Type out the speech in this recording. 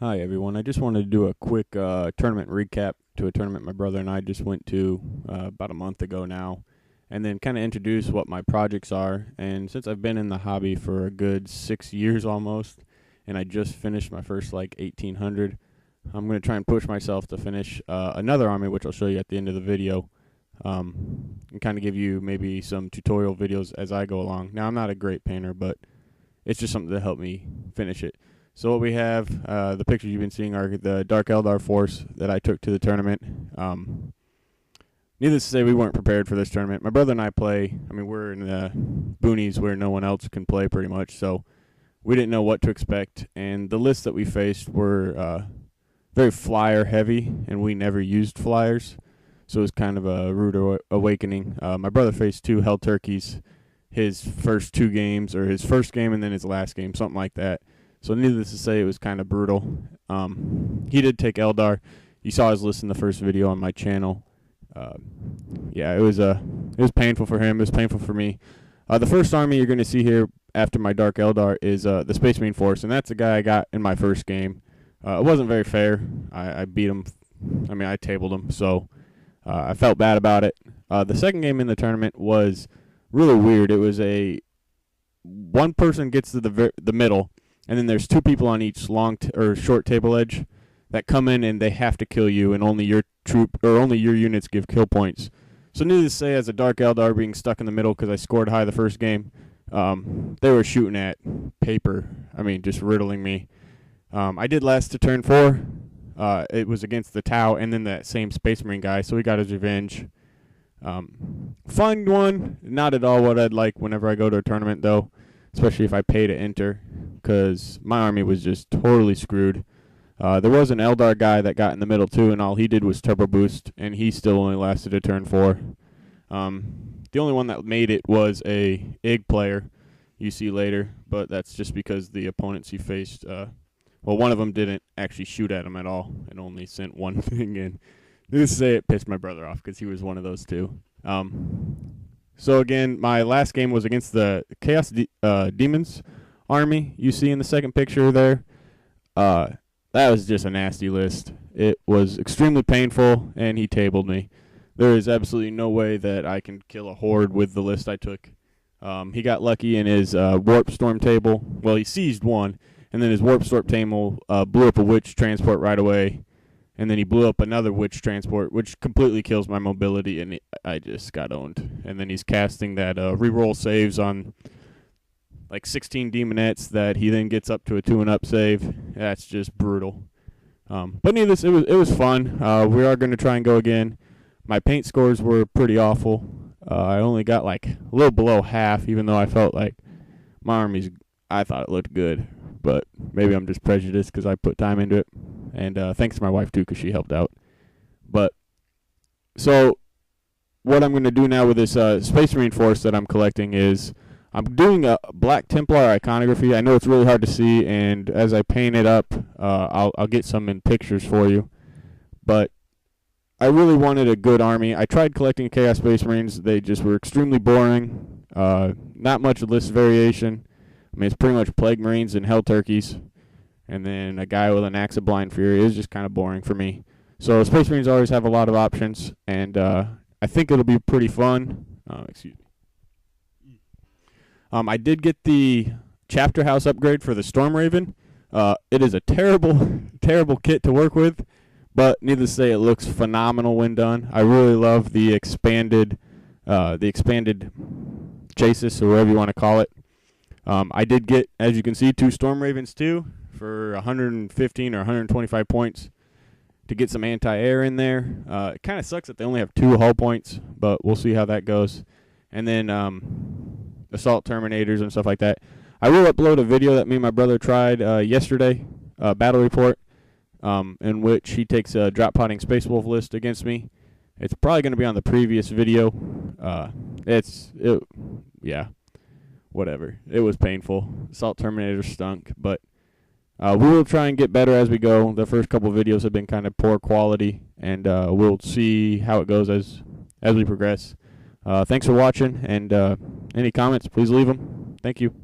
Hi everyone, I just wanted to do a quick tournament recap to a tournament my brother and I just went to about a month ago now, and then kind of introduce what my projects are. And since I've been in the hobby for a good 6 years almost, and I just finished my first like 1800, I'm going to try and push myself to finish another army, which I'll show you at the end of the video, and kind of give you maybe some tutorial videos as I go along. Now, I'm not a great painter, but it's just something to help me finish it. So what we have, the pictures you've been seeing are the Dark Eldar force that I took to the tournament. Needless to say, we weren't prepared for this tournament. My brother and I play, we're in the boonies where no one else can play pretty much, so we didn't know what to expect. And the lists that we faced were very flyer heavy, and we never used flyers, so it was kind of a rude awakening. My brother faced two Hell Turkeys his first two games, or his first game and then his last game, something like that. So needless to say, it was kind of brutal. He did take Eldar. You saw his list in the first video on my channel. Yeah, it was painful for him. It was painful for me. The first army you're going to see here after my Dark Eldar is the Space Marine Force, and that's the guy I got in my first game. It wasn't very fair. I beat him. I tabled him, so I felt bad about it. The second game in the tournament was really weird. It was one person gets to the middle, and then there's two people on each long or short table edge that come in and they have to kill you, and only your troop or only your units give kill points. So needless to say, as a Dark Eldar being stuck in the middle because I scored high the first game, they were shooting at paper. Just riddling me. I did last to turn 4. It was against the Tau and then that same Space Marine guy, so he got his revenge. Fun one, not at all what I'd like whenever I go to a tournament though, especially if I pay to enter, because my army was just totally screwed. There was an Eldar guy that got in the middle too, and all he did was turbo boost, and he still only lasted a turn 4. The only one that made it was a IG player you see later, but that's just because the opponents he faced, one of them didn't actually shoot at him at all and only sent one thing in. Needless to say, it pissed my brother off because he was one of those two. So again, my last game was against the Chaos Demons army you see in the second picture there. That was just a nasty list. It was extremely painful, and he tabled me. There is absolutely no way that I can kill a horde with the list I took. He got lucky in his Warp Storm table. Well, he seized one, and then his Warp Storm table blew up a Witch transport right away. And then he blew up another Witch transport, which completely kills my mobility, and I just got owned. And then he's casting that reroll saves on like 16 Demonettes that he then gets up to a 2-and-up save. That's just brutal. But needless, it was fun. We are going to try and go again. My paint scores were pretty awful. I only got like a little below half, even though I felt like my I thought it looked good. But maybe I'm just prejudiced because I put time into it. And thanks to my wife, too, because she helped out. But, so, what I'm going to do now with this Space Marine Force that I'm collecting is I'm doing a Black Templar iconography. I know it's really hard to see, and as I paint it up, I'll get some in pictures for you. But I really wanted a good army. I tried collecting Chaos Space Marines. They just were extremely boring. Not much list variation. It's pretty much Plague Marines and Hell Turkeys. And then a guy with an Axe of Blind Fury is just kind of boring for me. So Space Marines always have a lot of options, and I think it'll be pretty fun. Excuse me. I did get the Chapter House upgrade for the Storm Raven. It is a terrible, terrible kit to work with, but needless to say, it looks phenomenal when done. I really love the expanded chassis, or whatever you want to call it. I did get, as you can see, 2 Storm Ravens too, for 115 or 125 points to get some anti-air in there. It kind of sucks that they only have 2 hull points, but we'll see how that goes. And then Assault Terminators and stuff like that. I will upload a video that me and my brother tried yesterday, battle report, in which he takes a drop potting Space Wolf list against me. It's probably going to be on the previous video. Yeah, whatever. It was painful. Assault Terminator stunk, but we will try and get better as we go. The first couple videos have been kind of poor quality, and we'll see how it goes as we progress. Thanks for watching, and any comments, please leave them. Thank you.